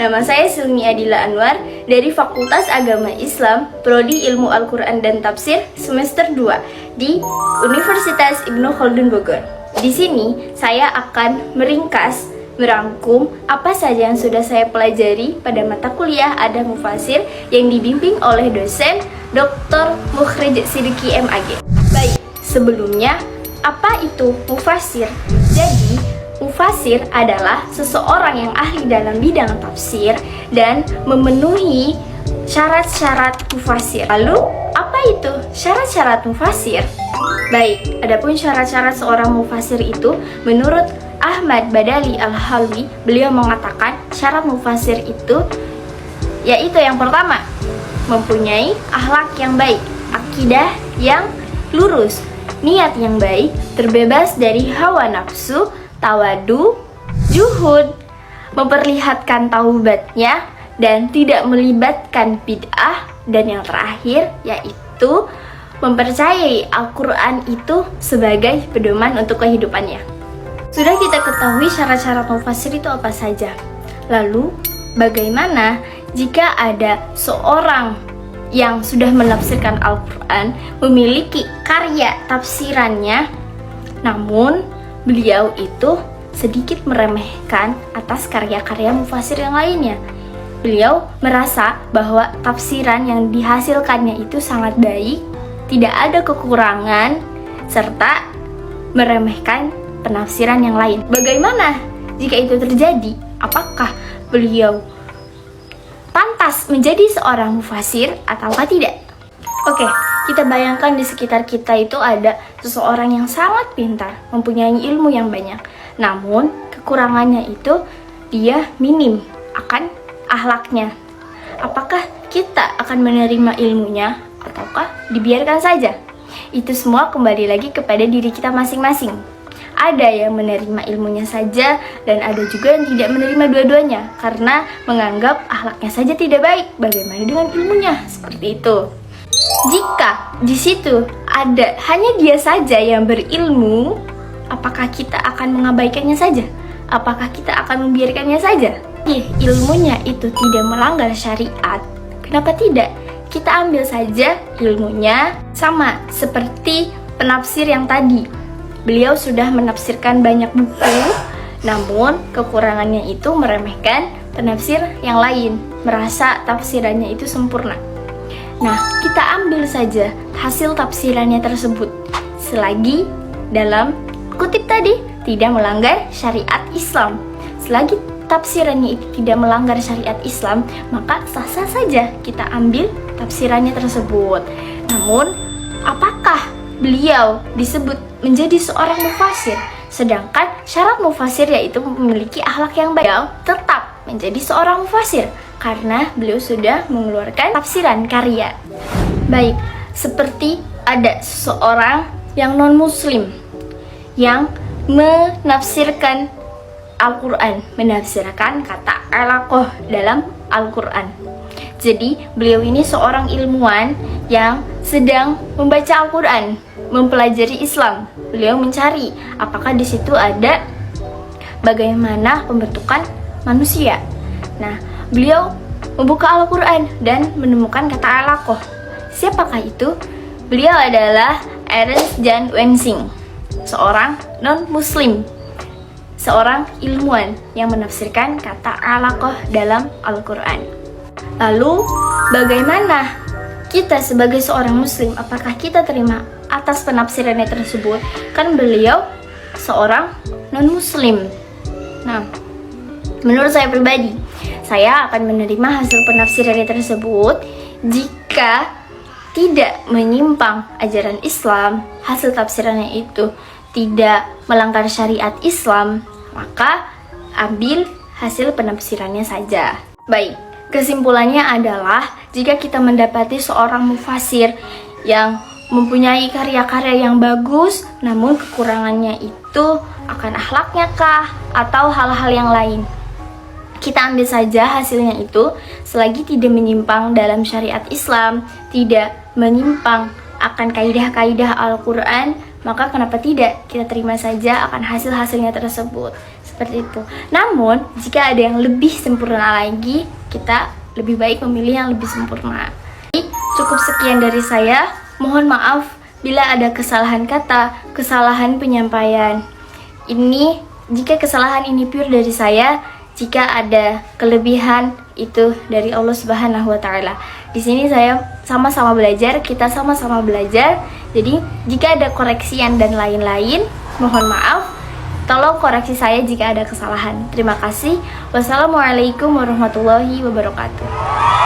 Nama saya Silmi Adila Anwar dari Fakultas Agama Islam, Prodi Ilmu Al-Quran dan Tafsir semester 2 di Universitas Ibnu Khaldun Bogor. Di sini saya akan merangkum apa saja yang sudah saya pelajari pada mata kuliah Adab Mufasir yang dibimbing oleh dosen Dr. Mukhrij Siddiqi MAG. Baik, sebelumnya apa itu mufasir? Jadi, mufasir adalah seseorang yang ahli dalam bidang tafsir dan memenuhi syarat-syarat mufasir. Lalu, apa itu syarat-syarat mufasir? Baik, adapun syarat-syarat seorang mufasir itu menurut Ahmad Badali Al-Halwi, beliau mengatakan syarat mufasir itu yaitu yang pertama, mempunyai akhlak yang baik, akidah yang lurus, niat yang baik, terbebas dari hawa nafsu, tawadu, juhud, memperlihatkan taubatnya, dan tidak melibatkan bid'ah, dan yang terakhir yaitu mempercayai Al-Quran itu sebagai pedoman untuk kehidupannya. Sudah kita ketahui syarat-syarat mufasir itu apa saja. Lalu, bagaimana jika ada seorang yang sudah menafsirkan Al-Quran, memiliki karya tafsirannya, namun beliau itu sedikit meremehkan atas karya-karya mufasir yang lainnya. Beliau merasa bahwa tafsiran yang dihasilkannya itu sangat baik, tidak ada kekurangan, serta meremehkan penafsiran yang lain. Bagaimana jika itu terjadi? Apakah beliau pantas menjadi seorang mufasir ataukah tidak? Oke, kita bayangkan di sekitar kita itu ada seseorang yang sangat pintar, mempunyai ilmu yang banyak. Namun, kekurangannya itu dia minim akan akhlaknya. Apakah kita akan menerima ilmunya ataukah dibiarkan saja? Itu semua kembali lagi kepada diri kita masing-masing. Ada yang menerima ilmunya saja dan ada juga yang tidak menerima dua-duanya karena menganggap akhlaknya saja tidak baik. Bagaimana dengan ilmunya? Seperti itu. Jika di situ ada hanya dia saja yang berilmu, apakah kita akan mengabaikannya saja? Apakah kita akan membiarkannya saja? Ilmunya itu tidak melanggar syariat. Kenapa tidak? Kita ambil saja ilmunya, sama seperti penafsir yang tadi. Beliau sudah menafsirkan banyak buku, namun kekurangannya itu meremehkan penafsir yang lain, merasa tafsirannya itu sempurna. Nah, kita ambil saja hasil tafsirannya tersebut, selagi dalam kutip tadi tidak melanggar syariat Islam. Selagi tafsirannya itu tidak melanggar syariat Islam, maka sah-sah saja kita ambil tafsirannya tersebut. Namun, apakah beliau disebut menjadi seorang mufasir? Sedangkan syarat mufasir yaitu memiliki akhlak yang baik. Beliau tetap menjadi seorang mufasir karena beliau sudah mengeluarkan tafsiran karya. Baik, seperti ada seseorang yang non-muslim yang menafsirkan Al-Quran, menafsirkan kata alaqah dalam Al-Quran. Jadi, beliau ini seorang ilmuwan yang sedang membaca Al-Quran, mempelajari Islam. Beliau mencari apakah di situ ada bagaimana pembentukan manusia. Nah, beliau membuka Al-Quran dan menemukan kata alaqah. Siapakah itu? Beliau adalah Ernst Jan Wensing, seorang non-muslim, seorang ilmuwan yang menafsirkan kata alaqah dalam Al-Quran. Lalu, bagaimana kita sebagai seorang muslim, apakah kita terima atas penafsirannya tersebut? Kan beliau seorang non-muslim. Nah, menurut saya pribadi, saya akan menerima hasil penafsirannya tersebut jika tidak menyimpang ajaran Islam, hasil tafsirannya itu tidak melanggar syariat Islam, maka ambil hasil penafsirannya saja. Baik, kesimpulannya adalah jika kita mendapati seorang mufasir yang mempunyai karya-karya yang bagus, namun kekurangannya itu akan akhlaknya kah atau hal-hal yang lain, kita ambil saja hasilnya itu selagi tidak menyimpang dalam syariat Islam, tidak menyimpang akan kaidah-kaidah Al-Quran, maka kenapa tidak kita terima saja akan hasil-hasilnya tersebut. Seperti itu. Namun, jika ada yang lebih sempurna lagi, kita lebih baik memilih yang lebih sempurna. Jadi, cukup sekian dari saya. Mohon maaf bila ada kesalahan kata, kesalahan penyampaian. Jika kesalahan ini pure dari saya, jika ada kelebihan itu dari Allah Subhanahu wa taala. Di sini saya sama-sama belajar, kita sama-sama belajar. Jadi, jika ada koreksian dan lain-lain, mohon maaf. Tolong koreksi saya jika ada kesalahan. Terima kasih. Wassalamualaikum warahmatullahi wabarakatuh.